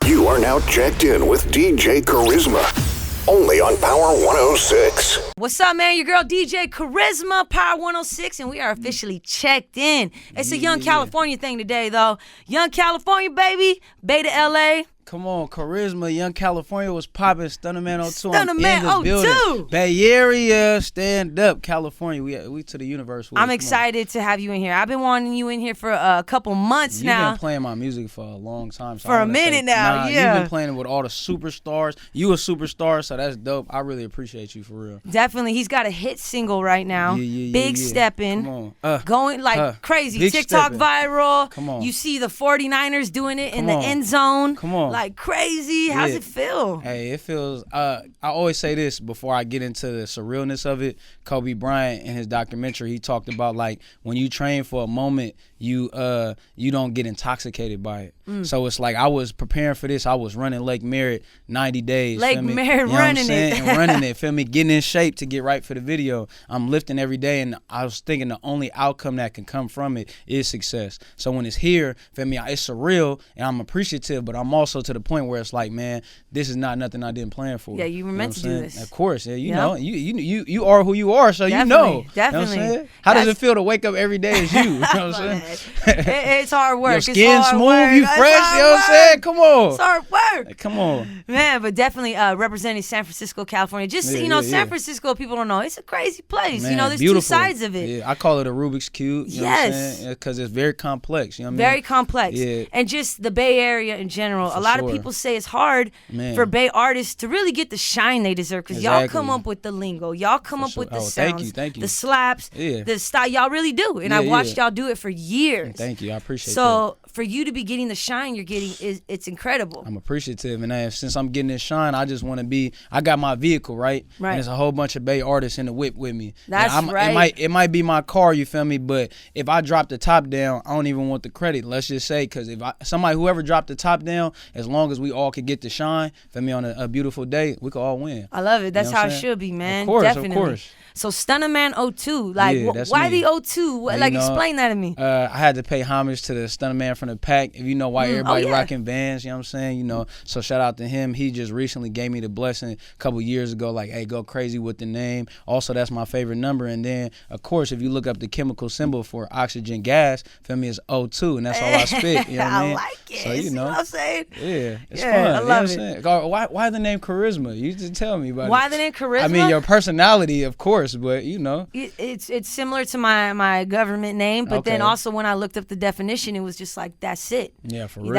You are now checked in with DJ Carisma, only on Power 106. What's up, man? Your girl DJ Carisma, Power 106, and we are officially checked in. It's a Young California thing today, though. Young California, baby. Beta LA. Come on, Carisma, Young California was popping. Stunnaman02. Stunnaman02. Bay Area, stand up, California. We to the universe. I'm excited to have you in here. I've been wanting you in here for a couple months now. You've been playing my music for a long time. So for a minute now, yeah. You've been playing with all the superstars. You a superstar, so that's dope. I really appreciate you for real. Definitely. He's got a hit single right now. Big Steppin. Come on. Going like crazy. Big TikTok steppin'. viral. Come on. You see the 49ers doing it in the end zone. Come on. Like crazy. How's it feel? Hey, it feels, I always say this before I get into the surrealness of it. Kobe Bryant in his documentary, he talked about like when you train for a moment, you don't get intoxicated by it. So it's like I was preparing for this. I was running Lake Merritt 90 days. Lake Merritt running it. And running it, feel me? Getting in shape to get right for the video. I'm lifting every day, and I was thinking the only outcome that can come from it is success. So when it's here, feel me, it's surreal, and I'm appreciative, but I'm also to the point where it's like, man, this is not nothing I didn't plan for. Yeah, you were meant to do this. Of course, yeah, you know, you are who you are, so definitely, you know. Definitely. You know what I'm saying? How does it feel to wake up every day as you? You know what I'm saying? It's hard work. Your skin it's hard smooth, work. you fresh, you know what I'm saying? Come on. It's hard work. Come on. Man, but definitely representing San Francisco, California. Just, San Francisco, people don't know. It's a crazy place. Man, there's beautiful. two sides of it. Yeah, I call it a Rubik's Cube. You know what I'm saying? Because it's very complex. You know what I mean? Very complex. Yeah. And just the Bay Area in general. A lot of people say it's hard for Bay artists to really get the shine they deserve because y'all come up with the lingo. Y'all come up with the sounds, thank you. the slaps, the style. Y'all really do. And I watched y'all do it for years. Thank you. I appreciate that. So for you to be getting the shine you're getting, it's incredible. I'm appreciative. And since I'm getting this shine, I just want to be, I got my vehicle, right? Right. And there's a whole bunch of Bay artists in the whip with me. That's right. It might be my car, you feel me? But if I drop the top down, I don't even want the credit. Let's just say, because if whoever dropped the top down, as long as we all could get the shine, feel me, on a beautiful day, we could all win. I love it. That's how it should be, man. Of course, definitely. Of course. So Stunnaman02, like why me. the 02? Like explain that to me. I had to pay homage to the Stunnaman from the pack. If you know why everybody rocking Vans, you know what I'm saying? So shout out to him. He just recently gave me the blessing a couple years ago, like, hey, go crazy with the name. Also, that's my favorite number. And then, of course, if you look up the chemical symbol for oxygen gas, feel me, it's O2, and that's all I spit. You know what I mean? I like it. So, you know. What I'm saying? Yeah, it's fun. I love it. Why the name Carisma? You just tell me about it. Why the name Carisma? I mean, your personality, of course, but you know. It's similar to my government name, but then also when I looked up the definition, it was just like, that's it. Yeah, for real.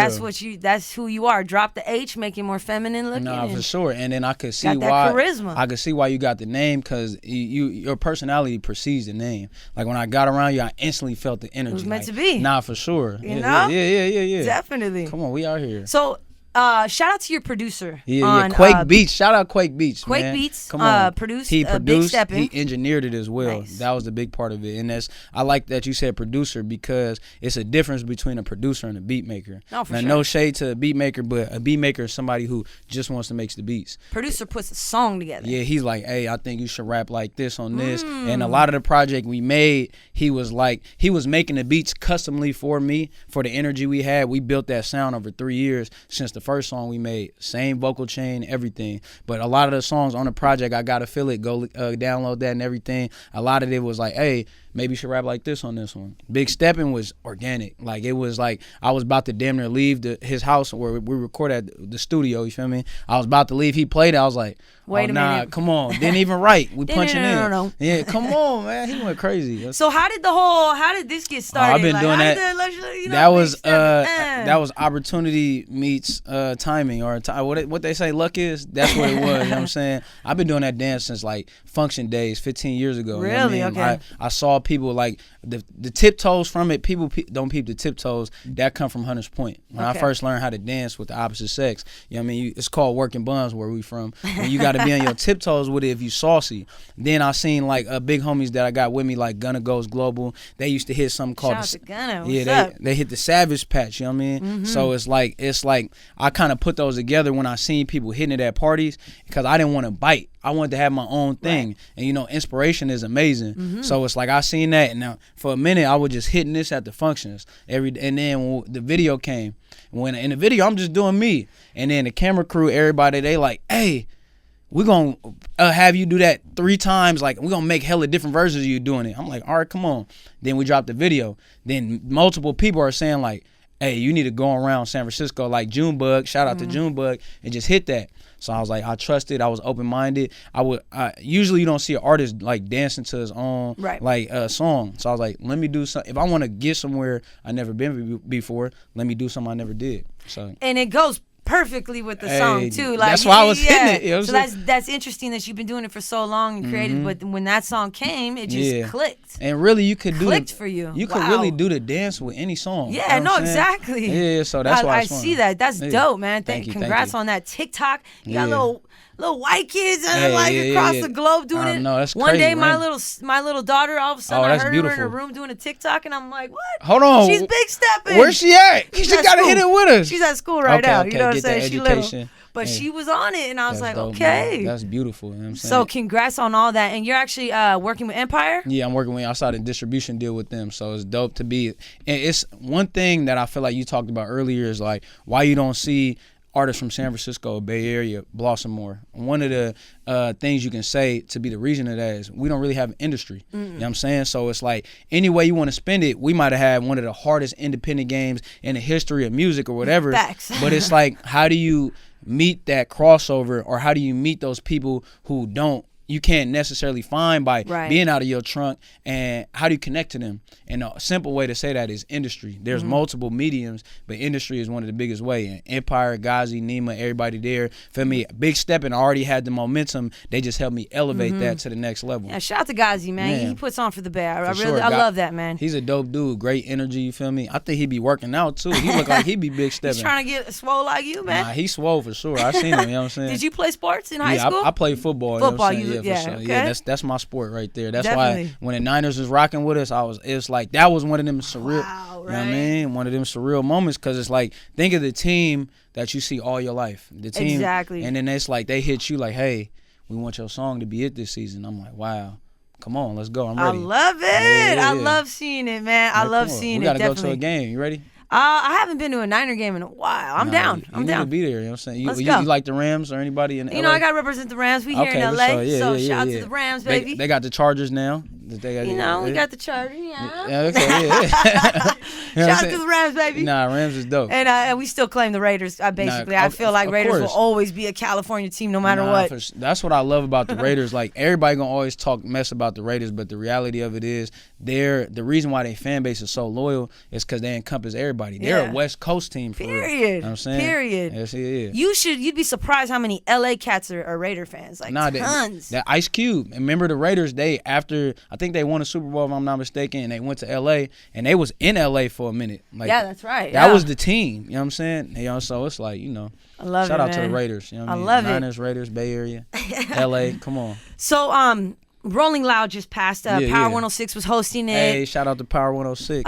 That's who you are. Drop the H, make it more feminine looking. No, for sure. And then I could see got that charisma. I could see why you got the name, because your personality precedes the name. Like when I got around you, I instantly felt the energy. It was meant to be. Nah, for sure. You know? Yeah. Definitely. Come on, we out here. So shout out to your producer. Yeah, Quake Beats. Shout out Quake Beats. Quake man. Beats. Come on. He produced. Big Steppin. He engineered it as well. Nice. That was the big part of it. And I like that you said producer, because it's a difference between a producer and a beat maker. Oh, for now, sure. no shade to a beat maker, but a beat maker is somebody who just wants to make the beats. Producer puts a song together. Yeah, he's like, hey, I think you should rap like this on this. And a lot of the project we made, he was making the beats customly for me, for the energy we had. We built that sound over 3 years since the first song we made. Same vocal chain, everything. But a lot of the songs on the project, I gotta feel it. Go download that and everything. A lot of it was like, hey, maybe you should rap like this on this one. Big Steppin was organic. Like, it was like I was about to damn near leave his house where we record at the studio, you feel me? I was about to leave. He played it. I was like, wait a minute. Come on. Didn't even write. We punching in. No. Yeah, come on, man. He went crazy. So how did this get started? I've been doing that. That was opportunity meets timing, or what they say luck is. That's what it was. You know what I'm saying? I've been doing that dance since like function days 15 years ago. Really? You know what I mean? Okay. I saw people like the tiptoes from it. People don't peep the tiptoes. That come from Hunters Point. When I first learned how to dance with the opposite sex, you know what I mean? It's called working buns where we from. And you got to be on your tiptoes with it if you saucy. Then I seen like big homies that I got with me, like Gunna Goes Global. They used to hit something called Shout out to Gunna. What's up? They hit the Savage Patch. You know what I mean? Mm-hmm. So it's like I kind of put those together when I seen people hitting it at parties, because I didn't want to bite. I wanted to have my own thing. Right. And inspiration is amazing. Mm-hmm. So it's like I seen that, and now for a minute I was just hitting this at the functions and then when the video came, when in the video I'm just doing me, and then the camera crew, everybody, they like, hey, we're gonna have you do that 3 times, like we're gonna make hella different versions of you doing it. I'm like, all right, come on. Then we dropped the video. Then multiple people are saying like, hey, you need to go around San Francisco like Junebug, shout out to Junebug, and just hit that. So I was like, I trusted, I was open-minded. Usually you don't see an artist like dancing to his own like song. So I was like, let me do something. If I want to get somewhere I never been before, let me do something I never did. So and it goes perfectly with the song too. Like that's why I was hitting it. You know so that's interesting that you've been doing it for so long and created, but when that song came, it just clicked. And really, you could clicked for you. You could really do the dance with any song. Yeah, you know exactly. Yeah, so that's why I see that. That's dope, man. Congrats on that TikTok. You got little white kids across the globe doing it. No, that's One crazy, day, man. my little daughter, all of a sudden, I heard beautiful. her in her room doing a TikTok, and I'm like, what? Hold on, she's big stepping. Where's she at? She gotta hit it with us. She's at school right now. Okay, you know what I'm get saying? that She education. little. But she was on it, and I was like, dope, okay. Man. That's beautiful. You know what I'm saying? So congrats on all that. And you're actually working with Empire? Yeah, I'm working with, I signed a distribution deal with them. So it's dope to be. And it's one thing that I feel like you talked about earlier is like why you don't see artists from San Francisco, Bay Area, blossom more. One of the things you can say to be the reason of that is we don't really have an industry. You know what I'm saying? So it's like any way you want to spend it, we might have had one of the hardest independent games in the history of music or whatever. Facts. But it's like, how do you meet that crossover, or how do you meet those people who you can't necessarily find by being out of your trunk, and how do you connect to them? And a simple way to say that is industry. There's multiple mediums, but industry is one of the biggest way. And Empire, Ghazi, Nima, everybody there, for me, Big Steppin already had the momentum. They just helped me elevate that to the next level. Yeah, shout out to Ghazi, man. He puts on for the Bay. I love that, man. He's a dope dude, great energy, you feel me? I think he be working out too. He look like he be Big Steppin. He's trying to get swole like you, man. Nah, he swole for sure. I seen him, you know what I'm saying? Did you play sports in high school? I played football. Football, you know what I'm saying? okay. Yeah, that's my sport right there. That's why when the Niners was rocking with us, it was like that was one of them surreal. You know what I mean? One of them surreal moments, because it's like, think of the team that you see all your life. The team, exactly. And then it's like they hit you like, hey, we want your song to be it this season. I'm like, wow. Come on, let's go. I'm ready. I love it. I love seeing it, man. I love seeing it. We gotta definitely. go to a game. You ready? I haven't been to a Niner game in a while. I'm down. You need to be there. You know what I'm saying? Let's go. You like the Rams or anybody in LA? You know, I got to represent the Rams. We here in LA. So shout out to the Rams, baby. They got the Chargers now. We got the Chargers. Yeah. Shout out to the Rams, baby. Nah, Rams is dope. And we still claim the Raiders, basically. I feel like Raiders will always be a California team no matter what. That's what I love about the Raiders. Like, everybody going to always talk mess about the Raiders, but the reality of it is the reason why their fan base is so loyal is because they encompass everybody. They're a West Coast team for real. Period. You know what I'm saying? Period. Yes, it is. You'd be surprised how many LA cats are Raider fans. Like, tons. That Ice Cube. And remember the Raiders, I think they won a Super Bowl, if I'm not mistaken, and they went to LA, and they was in LA for a minute. Like, yeah, that's right. That was the team. You know what I'm saying? So it's like, I love shout out man. to the Raiders. You know what I mean? love Niners, Raiders, Bay Area, LA. Come on. So, Rolling Loud just passed. Power 106 was hosting it. Hey, shout out to Power 106.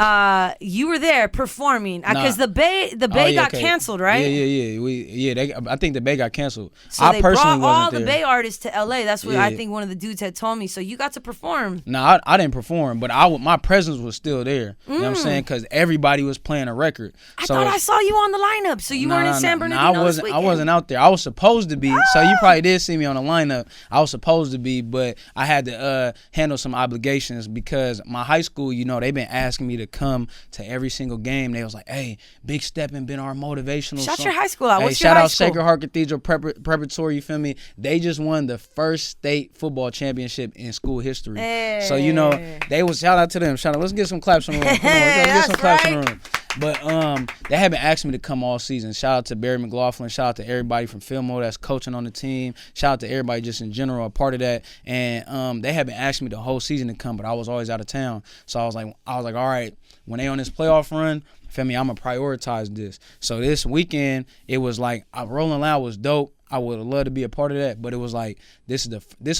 You were there performing because the Bay got canceled, right? Yeah. I think the Bay got canceled. So I they personally brought all wasn't the there. Bay artists to LA. That's what I think one of the dudes had told me. So you got to perform. No, I didn't perform, but my presence was still there. You know what I'm saying? Because everybody was playing a record. I thought I saw you on the lineup. So you weren't in San Bernardino this weekend? I wasn't out there. I was supposed to be. So you probably did see me on the lineup. I was supposed to be, but I had to handle some obligations because my high school, they've been asking me to come to every single game. They was like, hey, Big Steppin been our motivational Shout song. your high school out. Hey, What's your high school? Sacred Heart Cathedral Preparatory, you feel me? They just won the first state football championship in school history. Hey. So, they was, shout out to them. Let's get some claps in the room. Come on, let's get some claps in the room. But they haven't asked me to come all season. Shout out to Barry McLaughlin. Shout out to everybody from Fillmore that's coaching on the team. Shout out to everybody just in general a part of that. And they haven't asked me the whole season to come, but I was always out of town. So I was like, all right, when they on this playoff run, feel me, I'm gonna prioritize this. So this weekend, it was like Rolling Loud was dope. I would have loved to be a part of that, but it was like this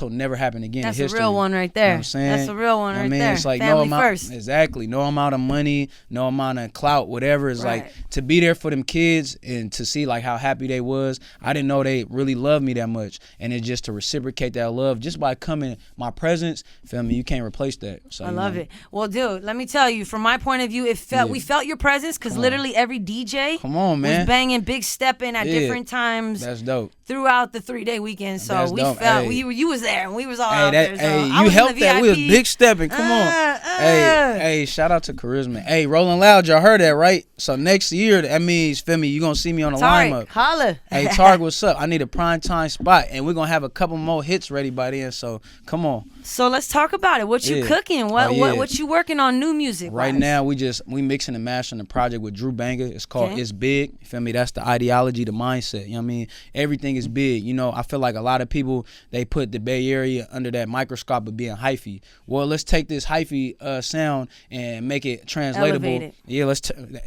will never happen again. That's in history. a real one right there. You know what I'm saying? That's a real one right there. It's like family no amount, first. exactly, no amount of money, no amount of clout, whatever. It's like to be there for them kids and to see like how happy they was. I didn't know they really loved me that much, and it's just to reciprocate that love just by coming my presence. Feel me? You can't replace that. So I love it. Well, dude, let me tell you, from my point of view, we felt your presence because literally every DJ was banging big Steppin at different times. That's dope. Throughout the 3-day weekend, so That's we dope. felt you was there and we was all out there. So you helped that. We was big Steppin. Come on. Hey, shout out to Carisma. Hey, Rolling Loud, y'all heard that, right? So next year, that means, feel me, you gonna see me on the lineup. Holla. Hey, Tarek, what's up? I need a prime time spot, and we're gonna have a couple more hits ready by then. So come on. So let's talk about it. What you cooking? What you working on new music? Right now, we mixing and mashing the project with Drew Banger. It's called It's Big. You feel me? That's the ideology, the mindset. You know what I mean? Everything is big. You know, I feel like a lot of people, they put the Bay Area under that microscope of being hyphy. Well, let's take this hyphy sound and make it translatable. Elevate it. Yeah,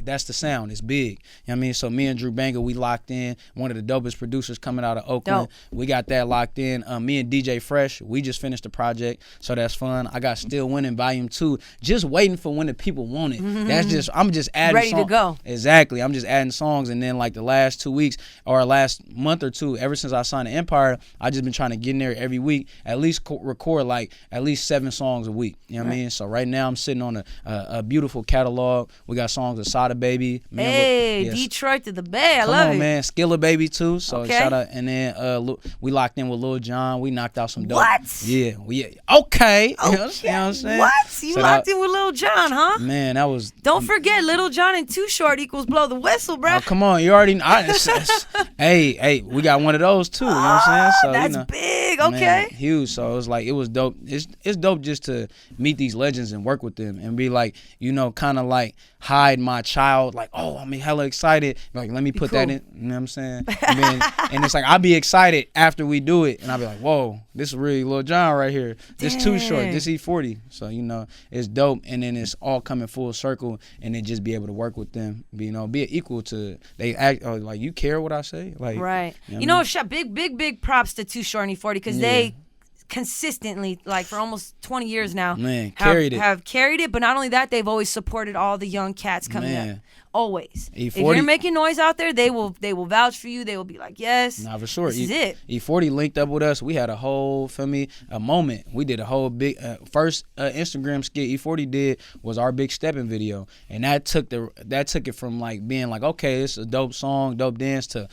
that's the sound. It's big. You know what I mean? So me and Drew Banger, we locked in. One of the dopest producers coming out of Oakland. We got that locked in. Me and DJ Fresh, we just finished the project, so that's fun. I got Still Winning Volume 2, just waiting for when the people want it. That's I'm just adding ready to go. Exactly. I'm just adding songs, and then like the last 2 weeks or last month or two, ever since I signed to Empire, I just been trying to get in there every week, at least record like at least 7 songs a week. You know what I mean? So right now I'm sitting on a beautiful catalog. We got songs with Sada Baby. Hey, Detroit to the Bay. I love it. Come on, man. Skilla Baby too. So shout out. And then we locked in with Lil Jon. We knocked out some dope. What? Yeah. Okay. You know what I'm saying? What? You locked in with Lil Jon, huh? Man, that was. Don't forget, Lil Jon and Too Short equals Blow the Whistle, bro. Oh, come on. You already know. Hey, we got one of those too. You know what I'm saying? So, that's big. Okay. Man, huge. So it was like, it was dope. It's dope just to meet these legends and work with them and be like, you know, kind of like hide my child, like, oh, I'm hella excited. Like, let me put that in. You know what I'm saying? And it's like, I'll be excited after we do it. And I'll be like, whoa, this is really Lil Jon right here. This Too Short. This E40. So, you know, it's dope. And then it's all coming full circle. And then just be able to work with them. Be equal to, they act like, you care what I say? Like, right. You know, big props to Too Short and E40 because they consistently, like for almost 20 years now, have carried it. But not only that, they've always supported all the young cats coming up. Always. E40, if you're making noise out there, they will vouch for you. They will be like, yes, nah, for sure. This is it. E40 linked up with us. We had a whole, a moment. We did a whole big first Instagram skit E40 did was our big Steppin video, and that took it from like being like, okay, it's a dope song, dope dance to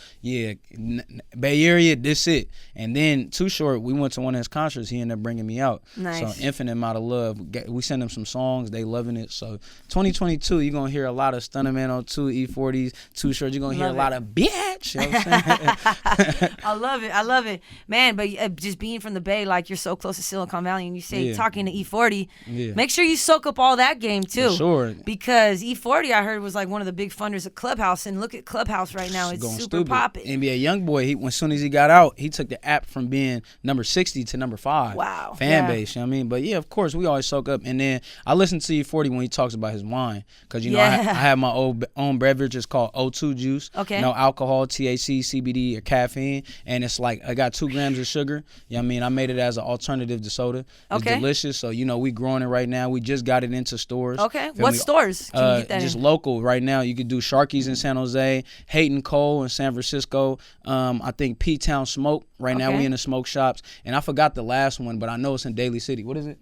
Bay Area, this it. And then Too Short, we went to one of his concerts. He ended up bringing me out. Nice. So infinite amount of love. We sent them some songs. They loving it. So 2022, you're gonna hear a lot of Stunnaman02, E40s, Too Short. You're gonna hear a lot of bitch. You know what I'm saying? I love it, man. But just being from the Bay, like you're so close to Silicon Valley, and you say talking to E40, make sure you soak up all that game too. For sure. Because E40, I heard, was like one of the big funders of Clubhouse, and look at Clubhouse right now. It's super popping. NBA YoungBoy, as soon as he got out, he took the app from being number 60 to number 5. Wow. Fan base, you know what I mean? But yeah, of course, we always soak up. And then I listen to E40 when he talks about his wine. Because, you know, I have my own beverage. It's called O2 juice. Okay. No alcohol, THC, CBD, or caffeine. And it's like, I got 2 grams of sugar. You know what I mean? I made it as an alternative to soda. It's delicious. So, you know, we growing it right now. We just got it into stores. Okay. What stores can you get that just in? Local right now. You could do Sharky's in San Jose, Hayden Cole in San Francisco. I think P-Town Smoke. Right now we in the smoke shops. And I forgot the last one, but I know it's in Daly City. What is it?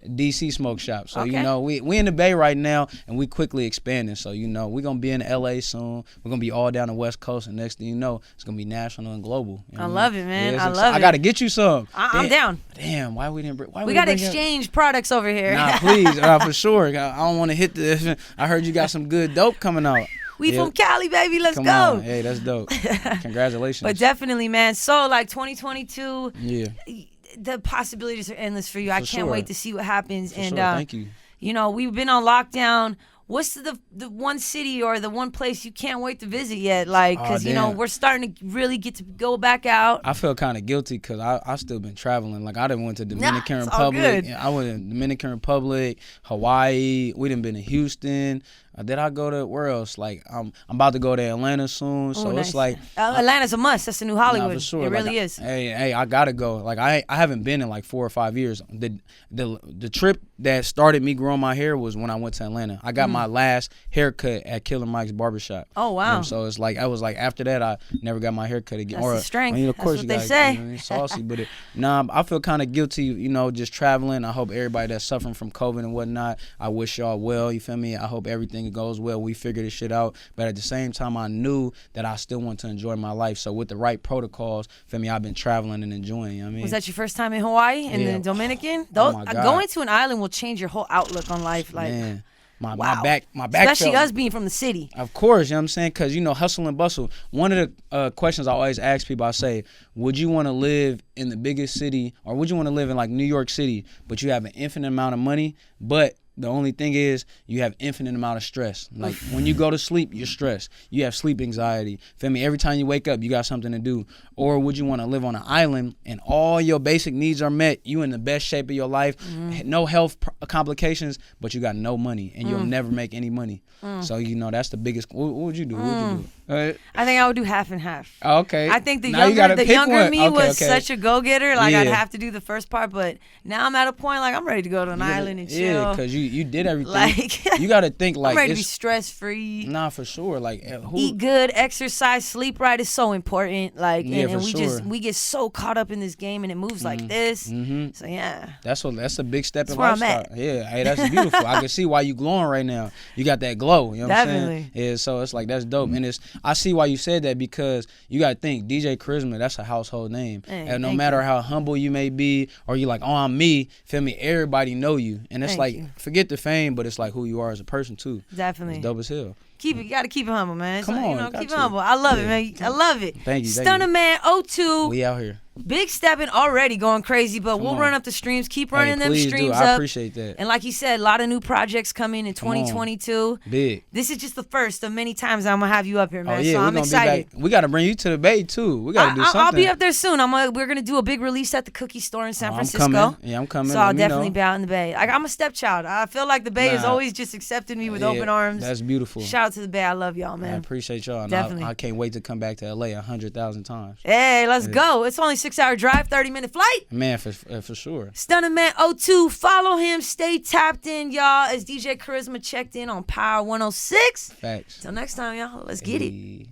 DC Smoke Shop. So, you know, we in the Bay right now, and we quickly expanding. So, you know, we're going to be in LA soon. We're going to be all down the West Coast, and next thing you know, it's going to be national and global. You know I love it, man. Yeah, I love it. I got to get you some. I'm down. Damn, why we didn't we got to exchange products over here. Nah, please, for sure. I don't want to hit this. I heard you got some good dope coming out. We from Cali, baby. Let's Come go. On. Hey, that's dope. Congratulations. But definitely, man. So, like, 2022. Yeah. The possibilities are endless for you. I can't wait to see what happens. For sure. Thank you. You know, we've been on lockdown. What's the one city or the one place you can't wait to visit yet? Like, because, you know, we're starting to really get to go back out. I feel kind of guilty because I still been traveling. Like, I done went to Dominican Republic. I went to Dominican Republic, Hawaii. We done been to Houston. Did I go to where else? Like I'm about to go to Atlanta soon, so nice. It's like Atlanta's a must. That's the new Hollywood. For sure. It really like, is. Hey, I gotta go. Like I haven't been in like 4 or 5 years. The trip that started me growing my hair was when I went to Atlanta. I got my last haircut at Killer Mike's barbershop. Oh wow! So it's like I was like after that I never got my haircut again. That's the strength. I mean, of course That's you what gotta, they say. You know, saucy, but I feel kind of guilty. You know, just traveling. I hope everybody that's suffering from COVID and whatnot. I wish y'all well. You feel me? I hope everything goes well. We figure this shit out. But at the same time, I knew that I still want to enjoy my life. So with the right protocols, feel me? I've been traveling and enjoying. You know what I mean? Was that your first time in Hawaii and the Dominican? Oh my God. Going to an island will change your whole outlook on life. Like, man. My back especially felt, us being from the city. Of course, you know what I'm saying? Because, you know, hustle and bustle. One of the questions I always ask people, I say, would you want to live in the biggest city, or would you want to live in like New York City, but you have an infinite amount of money, but the only thing is you have infinite amount of stress. Like when you go to sleep, you're stressed. You have sleep anxiety. Feel me? Every time you wake up, you got something to do. Or would you want to live on an island and all your basic needs are met? You in the best shape of your life, no health complications, but you got no money and you'll never make any money. So, you know, that's the biggest. What would you do? What would you do? I think I would do half and half. Oh, okay. I think the younger me was such a go-getter. Like I'd have to do the first part, but now I'm at a point like I'm ready to go to an island and chill. Yeah, because you did everything. Like you got to think like I'm ready to be stress-free. Nah, for sure. Like eat good, exercise, sleep right is so important. Like and we get so caught up in this game and it moves like this. So yeah, that's a big step in lifestyle. I'm at. Yeah, hey, that's beautiful. I can see why you glowing right now. You got that glow. You know what I'm saying? Yeah, so it's like that's dope. And I see why you said that, because you got to think DJ Carisma. That's a household name, and no matter how humble you may be, or you like, oh, I'm me. Feel me? Everybody know you, and it's forget the fame, but it's like who you are as a person too. Definitely, it's dope as hell. You gotta keep it humble, man. Come on, keep it humble. I love it, man. I love it. Thank you. Stunnaman02. We out here. Big Steppin already going crazy, but we'll run up the streams. Keep running them streams up. I appreciate that. And like you said, a lot of new projects coming in 2022. Big. This is just the first of many times I'm gonna have you up here, man. Oh, yeah, so I'm excited. We gotta bring you to the Bay too. We gotta do something. I'll be up there soon. We're gonna do a big release at the Cookie Store in San Francisco. I'm coming. Yeah, I'm coming. So I'll definitely be out in the Bay. Like I'm a stepchild. I feel like the Bay has always just accepted me with open arms. That's beautiful. Shout out to the Bay. I love y'all, man. I appreciate y'all. Definitely. I can't wait to come back to LA 100,000 times. Hey, let's go. It's only 6-hour drive, 30-minute flight. Man, for sure. Stunnaman02. Follow him. Stay tapped in, y'all. As DJ Carisma checked in on Power 106. Facts. Till next time, y'all. Let's get it.